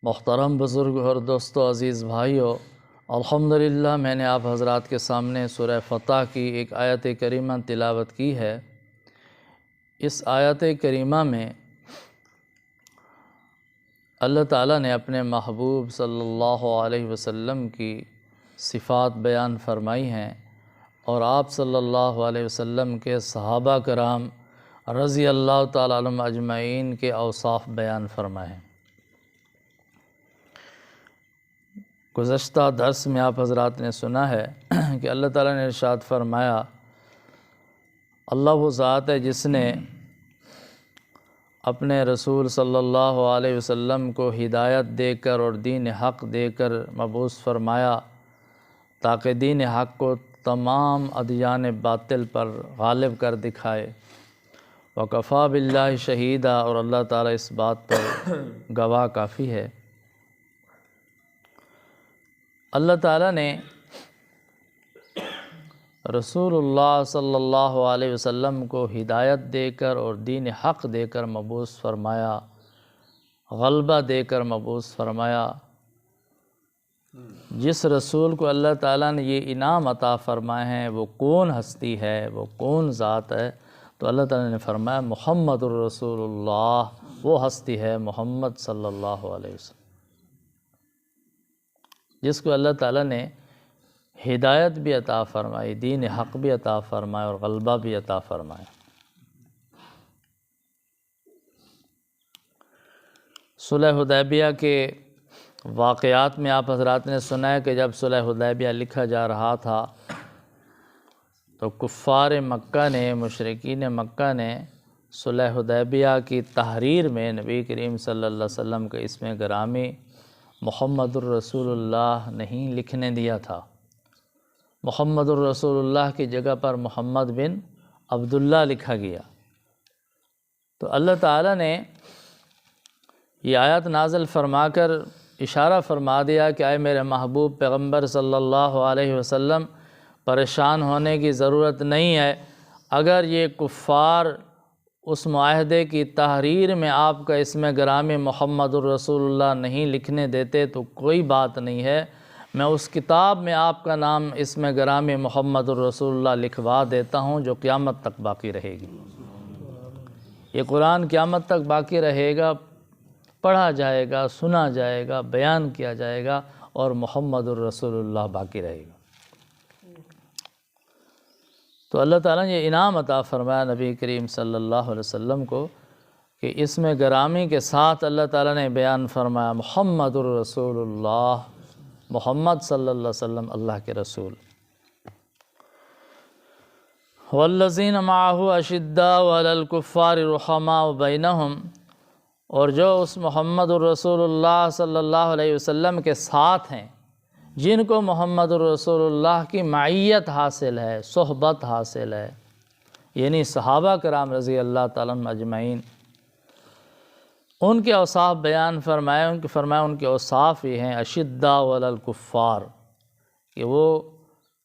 محترم بزرگ اور دوستو عزیز بھائیو، الحمدللہ میں نے آپ حضرات کے سامنے سورہ فتح کی ایک آیت کریمہ تلاوت کی ہے۔ اس آیت کریمہ میں اللہ تعالیٰ نے اپنے محبوب صلی اللہ علیہ وسلم کی صفات بیان فرمائی ہیں اور آپ صلی اللہ علیہ وسلم کے صحابہ کرام رضی اللہ تعالیٰ عنہم اجمعین کے اوصاف بیان فرمائے ہیں۔ گزشتہ درس میں آپ حضرات نے سنا ہے کہ اللہ تعالیٰ نے ارشاد فرمایا، اللہ وہ ذات ہے جس نے اپنے رسول صلی اللہ علیہ وسلم کو ہدایت دے کر اور دین حق دے کر مبعوث فرمایا تاکہ دین حق کو تمام ادیان باطل پر غالب کر دکھائے۔ وَكَفَى بِاللَّهِ شَهِيدًا، اور اللہ تعالیٰ اس بات پر گواہ کافی ہے۔ اللہ تعالیٰ نے رسول اللہ صلی اللہ علیہ وسلم کو ہدایت دے کر اور دین حق دے کر مبعوث فرمایا، غلبہ دے کر مبعوث فرمایا۔ جس رسول کو اللہ تعالیٰ نے یہ انعام عطا فرمائے ہیں وہ کون ہستی ہے، وہ کون ذات ہے؟ تو اللہ تعالیٰ نے فرمایا محمد الرسول اللہ، وہ ہستی ہے محمد صلی اللہ علیہ وسلم، جس کو اللہ تعالیٰ نے ہدایت بھی عطا فرمائی، دین حق بھی عطا فرمایا اور غلبہ بھی عطا فرمایا۔ صلح حدیبیہ کے واقعات میں آپ حضرات نے سنا ہے کہ جب صلح حدیبیہ لکھا جا رہا تھا تو کفار مکہ نے، مشرکین مکہ نے صلح حدیبیہ کی تحریر میں نبی کریم صلی اللہ علیہ وسلم کے اسم گرامی محمد الرسول اللہ نہیں لکھنے دیا تھا۔ محمد الرسول اللہ کی جگہ پر محمد بن عبداللہ لکھا گیا۔ تو اللہ تعالیٰ نے یہ آیت نازل فرما کر اشارہ فرما دیا کہ اے میرے محبوب پیغمبر صلی اللہ علیہ وسلم، پریشان ہونے کی ضرورت نہیں ہے۔ اگر یہ کفار اس معاہدے کی تحریر میں آپ کا اسم گرامی محمد الرسول اللہ نہیں لکھنے دیتے تو کوئی بات نہیں ہے، میں اس کتاب میں آپ کا نام اسم گرامی محمد الرسول اللہ لکھوا دیتا ہوں جو قیامت تک باقی رہے گی۔ یہ قرآن قیامت تک باقی رہے گا، پڑھا جائے گا، سنا جائے گا، بیان کیا جائے گا اور محمد الرسول اللہ باقی رہے گا۔ تو اللہ تعالیٰ نے یہ انعام عطا فرمایا نبی کریم صلی اللہ علیہ وسلم کو کہ اسم گرامی کے ساتھ اللہ تعالیٰ نے بیان فرمایا محمد الرسول اللہ، محمد صلی اللہ علیہ وسلم اللہ کے رسول۔ والذین معہ اشداء علی الکفار رحماء بینہم، اور جو اس محمد الرسول اللہ صلی اللہ علیہ وسلم کے ساتھ ہیں، جن کو محمد الرسول اللہ کی معیت حاصل ہے، صحبت حاصل ہے، یعنی صحابہ کرام رضی اللہ تعالیٰ عنہم اجمعین، ان کے اوصاف بیان فرمائے۔ ان کے اوصاف یہ ہیں اشداء علی الکفار، کہ وہ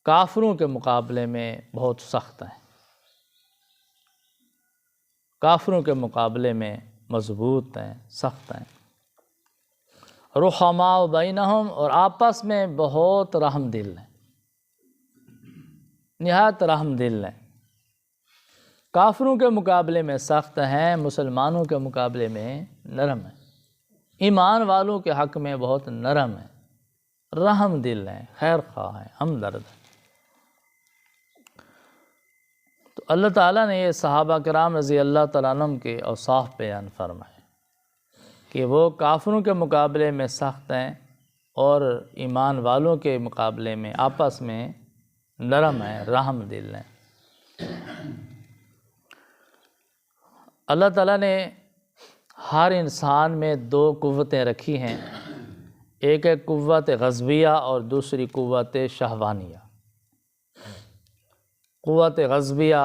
کافروں کے مقابلے میں بہت سخت ہیں، کافروں کے مقابلے میں مضبوط ہیں، سخت ہیں۔ رحماء بینہم، اور آپس میں بہت رحم دل ہیں، نہایت رحم دل ہیں۔ کافروں کے مقابلے میں سخت ہیں، مسلمانوں کے مقابلے میں نرم ہیں، ایمان والوں کے حق میں بہت نرم ہیں، رحم دل ہیں، خیر خواہ ہیں، ہمدرد ہیں۔ تو اللہ تعالیٰ نے یہ صحابہ کرام رضی اللہ تعالیٰ عنہم کے اوصاف بیان فرمائے کہ وہ کافروں کے مقابلے میں سخت ہیں اور ایمان والوں کے مقابلے میں آپس میں نرم ہیں، رحم دل ہیں۔ اللہ تعالیٰ نے ہر انسان میں دو قوتیں رکھی ہیں، ایک ہے قوت غضبیہ اور دوسری قوت شہوانیہ۔ قوت غضبیہ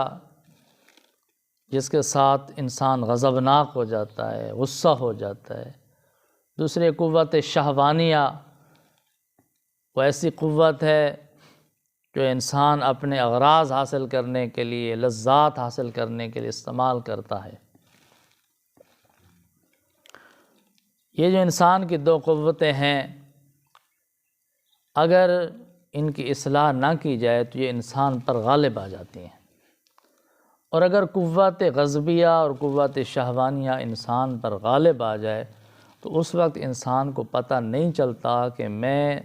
جس کے ساتھ انسان غضبناک ہو جاتا ہے، غصہ ہو جاتا ہے۔ دوسری قوت شہوانیہ، وہ ایسی قوت ہے جو انسان اپنے اغراض حاصل کرنے کے لیے، لذات حاصل کرنے کے لیے استعمال کرتا ہے۔ یہ جو انسان کی دو قوتیں ہیں، اگر ان کی اصلاح نہ کی جائے تو یہ انسان پر غالب آ جاتی ہیں، اور اگر قوت غضبیہ اور قوت شہوانیہ انسان پر غالب آ جائے تو اس وقت انسان کو پتہ نہیں چلتا کہ میں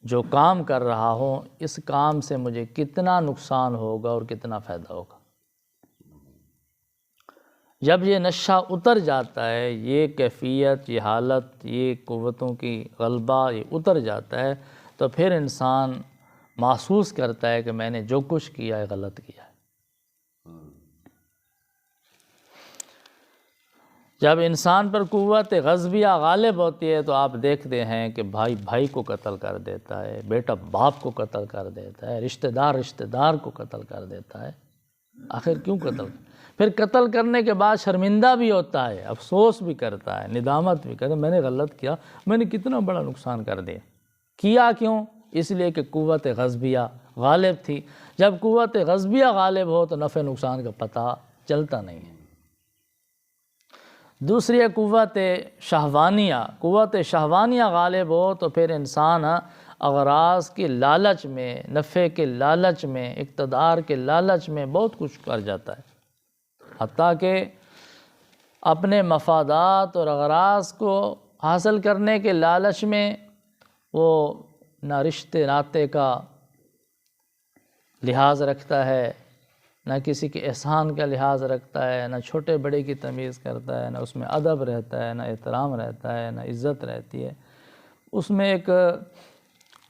جو کام کر رہا ہوں اس کام سے مجھے کتنا نقصان ہوگا اور کتنا فائدہ ہوگا۔ جب یہ نشہ اتر جاتا ہے، یہ کیفیت، یہ حالت، یہ قوتوں کی غلبہ یہ اتر جاتا ہے، تو پھر انسان محسوس کرتا ہے کہ میں نے جو کچھ کیا ہے غلط کیا ہے۔ جب انسان پر قوت غضبیہ غالب ہوتی ہے تو آپ دیکھتے ہیں کہ بھائی بھائی کو قتل کر دیتا ہے، بیٹا باپ کو قتل کر دیتا ہے، رشتہ دار کو قتل کر دیتا ہے۔ آخر کیوں قتل؟ پھر قتل کرنے کے بعد شرمندہ بھی ہوتا ہے، افسوس بھی کرتا ہے، ندامت بھی کرتا ہے، میں نے غلط کیا، میں نے کتنا بڑا نقصان کر دیا۔ کیا کیوں؟ اس لیے کہ قوت غضبیہ غالب تھی۔ جب قوت غضبیہ غالب ہو تو نفع نقصان کا پتہ چلتا نہیں ہے۔ دوسری ہے قوت شہوانیہ۔ قوت شہوانیہ غالب ہو تو پھر انسان اغراض کے لالچ میں، نفع کے لالچ میں، اقتدار کے لالچ میں بہت کچھ کر جاتا ہے، حتیٰ کہ اپنے مفادات اور اغراض کو حاصل کرنے کے لالچ میں وہ نہ رشتے ناتے کا لحاظ رکھتا ہے، نہ کسی کے احسان کا لحاظ رکھتا ہے، نہ چھوٹے بڑے کی تمیز کرتا ہے، نہ اس میں ادب رہتا ہے، نہ احترام رہتا ہے، نہ عزت رہتی ہے۔ اس میں ایک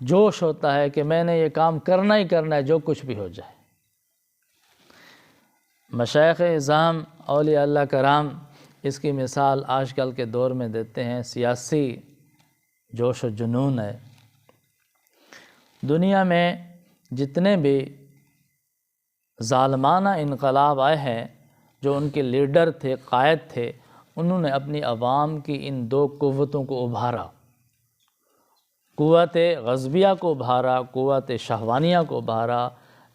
جوش ہوتا ہے کہ میں نے یہ کام کرنا ہی کرنا ہے، جو کچھ بھی ہو جائے۔ مشائخ اعظام، اولیاء اللہ کرام اس کی مثال آج کل کے دور میں دیتے ہیں، سیاسی جوش و جنون ہے۔ دنیا میں جتنے بھی ظالمانہ انقلاب آئے ہیں، جو ان کے لیڈر تھے، قائد تھے، انہوں نے اپنی عوام کی ان دو قوتوں کو ابھارا، قوت غضبیہ کو ابھارا، قوت شہوانیہ کو ابھارا۔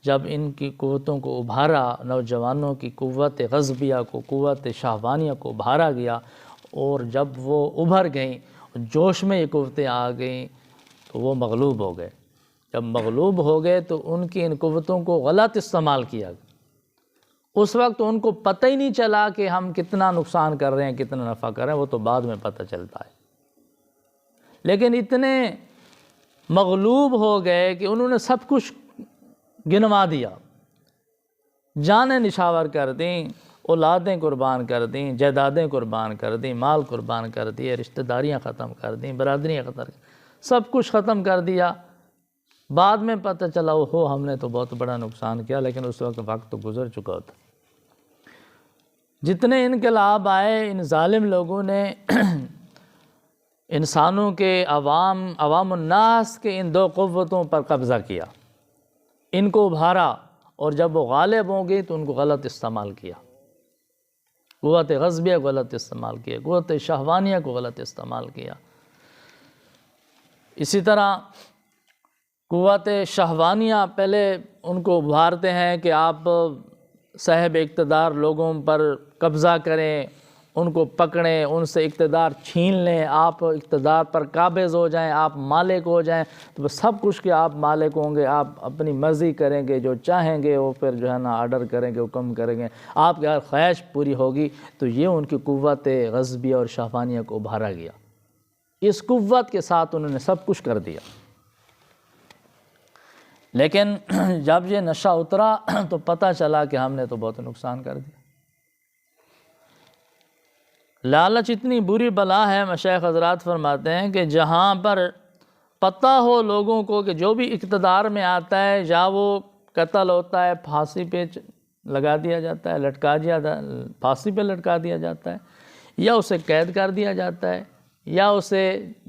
جب ان کی قوتوں کو ابھارا، نوجوانوں کی قوت غضبیہ کو، قوت شہوانیہ کو ابھارا گیا، اور جب وہ ابھر گئیں، جوش میں یہ قوتیں آ گئیں تو وہ مغلوب ہو گئے۔ جب مغلوب ہو گئے تو ان کی ان قوتوں کو غلط استعمال کیا گیا۔ اس وقت ان کو پتہ ہی نہیں چلا کہ ہم کتنا نقصان کر رہے ہیں، کتنا نفع کر رہے ہیں، وہ تو بعد میں پتہ چلتا ہے۔ لیکن اتنے مغلوب ہو گئے کہ انہوں نے سب کچھ گنوا دیا، جانیں نشاور کر دیں، اولادیں قربان کر دیں، جائیدادیں قربان کر دیں، مال قربان کر دیے، رشتہ داریاں ختم کر دیں، برادریاں ختم کر دیں، سب کچھ ختم کر دیا۔ بعد میں پتہ چلا ہم نے تو بہت بڑا نقصان کیا، لیکن اس وقت تو گزر چکا تھا۔ جتنے انقلاب آئے، ان ظالم لوگوں نے انسانوں کے عوام الناس کے ان دو قوتوں پر قبضہ کیا، ان کو ابھارا، اور جب وہ غالب ہوں گے تو ان کو غلط استعمال کیا، قوت غضبیہ کو غلط استعمال کیا، قوت شہوانیہ کو غلط استعمال کیا۔ اسی طرح قوت شہوانیہ پہلے ان کو ابھارتے ہیں کہ آپ صاحب اقتدار لوگوں پر قبضہ کریں، ان کو پکڑیں، ان سے اقتدار چھین لیں، آپ اقتدار پر قابض ہو جائیں، آپ مالک ہو جائیں، تو سب کچھ کے آپ مالک ہوں گے، آپ اپنی مرضی کریں گے، جو چاہیں گے وہ پھر جو ہے نا آرڈر کریں گے، حکم کریں گے، آپ کی ہر خواہش پوری ہوگی۔ تو یہ ان کی قوت غضبیہ اور شہوانیہ کو ابھارا گیا۔ اس قوت کے ساتھ انہوں نے سب کچھ کر دیا۔ لیکن جب یہ نشہ اترا تو پتہ چلا کہ ہم نے تو بہت نقصان کر دیا۔ لالچ اتنی بری بلا ہے، مشائخ حضرات فرماتے ہیں کہ جہاں پر پتہ ہو لوگوں کو کہ جو بھی اقتدار میں آتا ہے، یا وہ قتل ہوتا ہے، پھانسی پہ لگا دیا جاتا ہے، پھانسی پہ لٹکا دیا جاتا ہے، یا اسے قید کر دیا جاتا ہے، یا اسے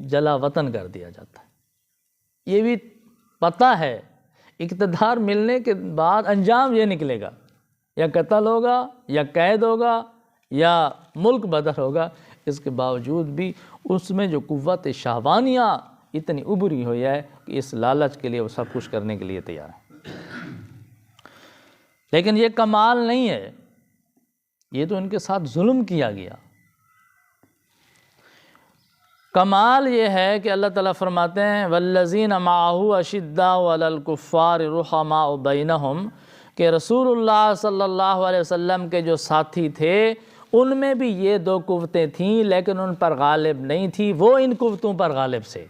جلا وطن کر دیا جاتا ہے۔ یہ بھی پتہ ہے، اقتدار ملنے کے بعد انجام یہ نکلے گا، یا قتل ہوگا، یا قید ہوگا، یا ملک بدر ہوگا۔ اس کے باوجود بھی اس میں جو قوت شہوانیہ اتنی ابھری ہوئی ہے کہ اس لالچ کے لیے وہ سب کچھ کرنے کے لیے تیار ہے۔ لیکن یہ کمال نہیں ہے، یہ تو ان کے ساتھ ظلم کیا گیا۔ کمال یہ ہے کہ اللہ تعالیٰ فرماتے ہیں والذین معہ اشداء علی الکفار رحماء بینہم، کہ رسول اللہ صلی اللہ علیہ وسلم کے جو ساتھی تھے ان میں بھی یہ دو قوتیں تھیں، لیکن ان پر غالب نہیں تھی، وہ ان قوتوں پر غالب سے۔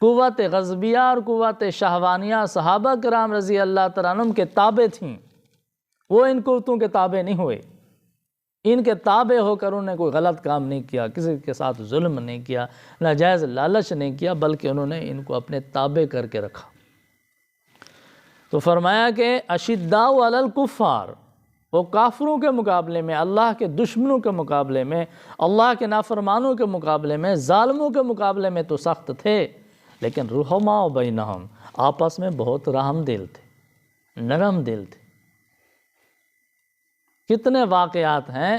قوت غضبیہ اور قوت شہوانیہ صحابہ کرام رضی اللہ تعالیٰ عنہم کے تابع تھیں، وہ ان قوتوں کے تابع نہیں ہوئے۔ ان کے تابع ہو کر انہوں نے کوئی غلط کام نہیں کیا، کسی کے ساتھ ظلم نہیں کیا، ناجائز لالچ نہیں کیا، بلکہ انہوں نے ان کو اپنے تابع کر کے رکھا۔ تو فرمایا کہ اشداء علی الکفار، وہ کافروں کے مقابلے میں، اللہ کے دشمنوں کے مقابلے میں، اللہ کے نافرمانوں کے مقابلے میں، ظالموں کے مقابلے میں تو سخت تھے، لیکن رحماء بینہم، آپس میں بہت رحم دل تھے، نرم دل تھے۔ کتنے واقعات ہیں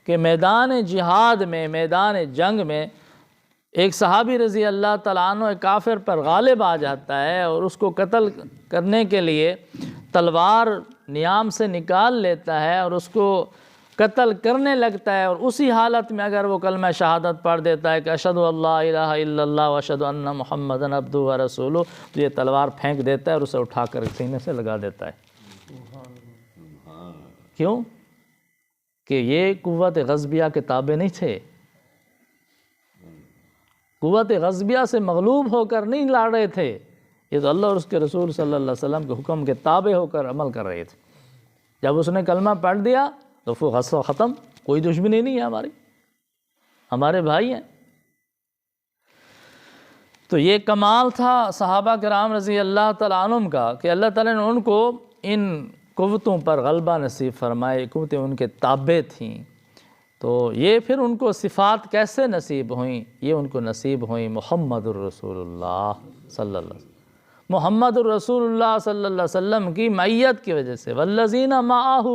کہ میدان جہاد میں، میدان جنگ میں ایک صحابی رضی اللہ تعالیٰ عنہ ایک کافر پر غالب آ جاتا ہے اور اس کو قتل کرنے کے لیے تلوار نیام سے نکال لیتا ہے اور اس کو قتل کرنے لگتا ہے، اور اسی حالت میں اگر وہ کلمہ شہادت پڑھ دیتا ہے کہ اشہد ان لا الہ الا اللہ واشہد ان محمدا عبدہ ورسولہ، تو یہ تلوار پھینک دیتا ہے اور اسے اٹھا کر سینے سے لگا دیتا ہے۔ کیوں؟ کہ یہ قوت غضبیہ کے تابع نہیں تھے، قوت غضبیہ سے مغلوب ہو کر نہیں لڑ رہے تھے، یہ تو اللہ اور اس کے رسول صلی اللہ علیہ وسلم کے حکم کے تابع ہو کر عمل کر رہے تھے۔ جب اس نے کلمہ پڑھ دیا تو وہ غصہ ختم، کوئی دشمنی نہیں ہے، ہمارے بھائی ہیں۔ تو یہ کمال تھا صحابہ کرام رضی اللہ تعالیٰ عنہم کا کہ اللہ تعالیٰ نے ان کو ان قوتوں پر غلبہ نصیب فرمائے، قوتیں ان کے تابع تھیں۔ تو یہ پھر ان کو صفات کیسے نصیب ہوئیں؟ یہ ان کو نصیب ہوئیں محمد الرسول اللہ صلی اللہ علیہ وسلم، محمد الرسول اللہ صلی اللہ علیہ وسلم کی معیت کی وجہ سے۔ والذین معہ،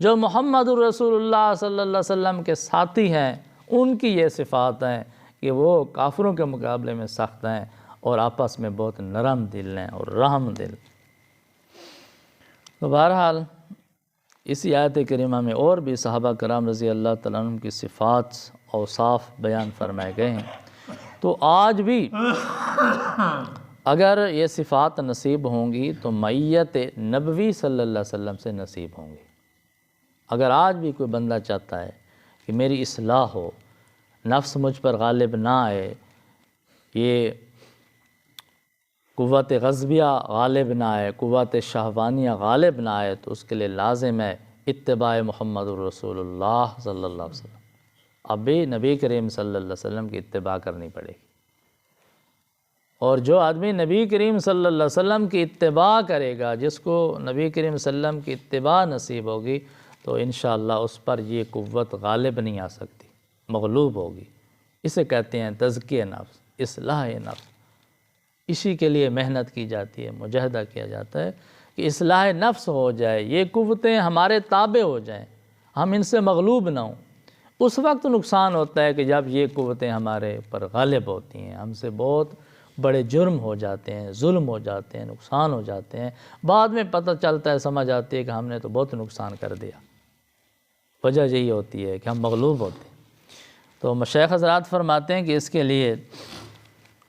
جو محمد الرسول اللہ صلی اللہ علیہ وسلم کے ساتھی ہیں، ان کی یہ صفات ہیں کہ وہ کافروں کے مقابلے میں سخت ہیں اور آپس میں بہت نرم دل ہیں اور رحم دل۔ تو بہرحال اسی آیت کریمہ میں اور بھی صحابہ کرام رضی اللہ تعالیٰ عنہ کی صفات اوصاف بیان فرمائے گئے ہیں۔ تو آج بھی اگر یہ صفات نصیب ہوں گی تو معیت نبوی صلی اللہ علیہ وسلم سے نصیب ہوں گی۔ اگر آج بھی کوئی بندہ چاہتا ہے کہ میری اصلاح ہو، نفس مجھ پر غالب نہ آئے، یہ قوت غضبیہ غالب نہ آئے، قوت شہوانیہ غالب نہ آئے، تو اس کے لیے لازم ہے اتباع محمد الرسول اللہ صلی اللہ علیہ وسلم۔ اب بھی نبی کریم صلی اللہ علیہ وسلم کی اتباع کرنی پڑے گی، اور جو آدمی نبی کریم صلی اللہ علیہ وسلم کی اتباع کرے گا، جس کو نبی کریم صلی اللہ علیہ وسلم کی اتباع نصیب ہوگی، تو انشاءاللہ اس پر یہ قوت غالب نہیں آ سکتی، مغلوب ہوگی۔ اسے کہتے ہیں تزکیہ نفس، اصلاح نفس۔ اسی کے لیے محنت کی جاتی ہے، مجاہدہ کیا جاتا ہے کہ اصلاح نفس ہو جائے، یہ قوتیں ہمارے تابع ہو جائیں، ہم ان سے مغلوب نہ ہوں۔ اس وقت نقصان ہوتا ہے کہ جب یہ قوتیں ہمارے پر غالب ہوتی ہیں، ہم سے بہت بڑے جرم ہو جاتے ہیں، ظلم ہو جاتے ہیں، نقصان ہو جاتے ہیں، بعد میں پتہ چلتا ہے، سمجھ آتی ہے کہ ہم نے تو بہت نقصان کر دیا۔ وجہ یہی ہوتی ہے کہ ہم مغلوب ہوتے ہیں۔ تو مشائخ حضرات فرماتے ہیں کہ اس کے لیے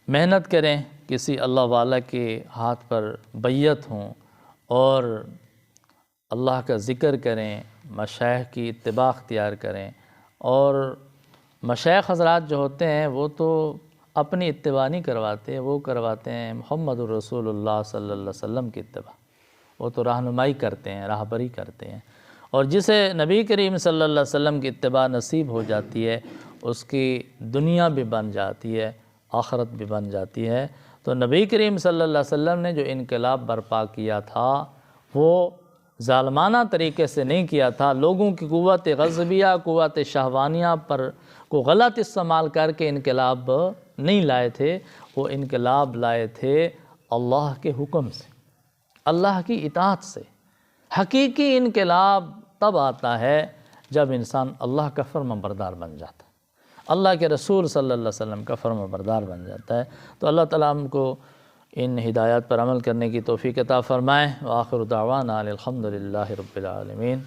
محنت کریں، کسی اللہ والا کے ہاتھ پر بیعت ہوں اور اللہ کا ذکر کریں، مشائخ کی اتباع اختیار کریں۔ اور مشائخ حضرات جو ہوتے ہیں وہ تو اپنی اتباع نہیں کرواتے، وہ کرواتے ہیں محمد الرسول اللہ صلی اللہ علیہ وسلم کی اتباع، وہ تو رہنمائی کرتے ہیں، راہبری کرتے ہیں۔ اور جسے نبی کریم صلی اللہ علیہ وسلم کی اتباع نصیب ہو جاتی ہے، اس کی دنیا بھی بن جاتی ہے، آخرت بھی بن جاتی ہے۔ تو نبی کریم صلی اللہ علیہ وسلم نے جو انقلاب برپا کیا تھا وہ ظالمانہ طریقے سے نہیں کیا تھا، لوگوں کی قوت غضبیہ، قوت شہوانیہ پر کو غلط استعمال کر کے انقلاب نہیں لائے تھے، وہ انقلاب لائے تھے اللہ کے حکم سے، اللہ کی اطاعت سے۔ حقیقی انقلاب تب آتا ہے جب انسان اللہ کا فرمان بردار بن جاتا ہے، اللہ کے رسول صلی اللہ علیہ وسلم کا فرمان بردار بن جاتا ہے۔ تو اللہ تعالیٰ ہم کو ان ہدایات پر عمل کرنے کی توفیق عطا فرمائے۔ وآخر دعوانا الحمد للہ رب العالمین۔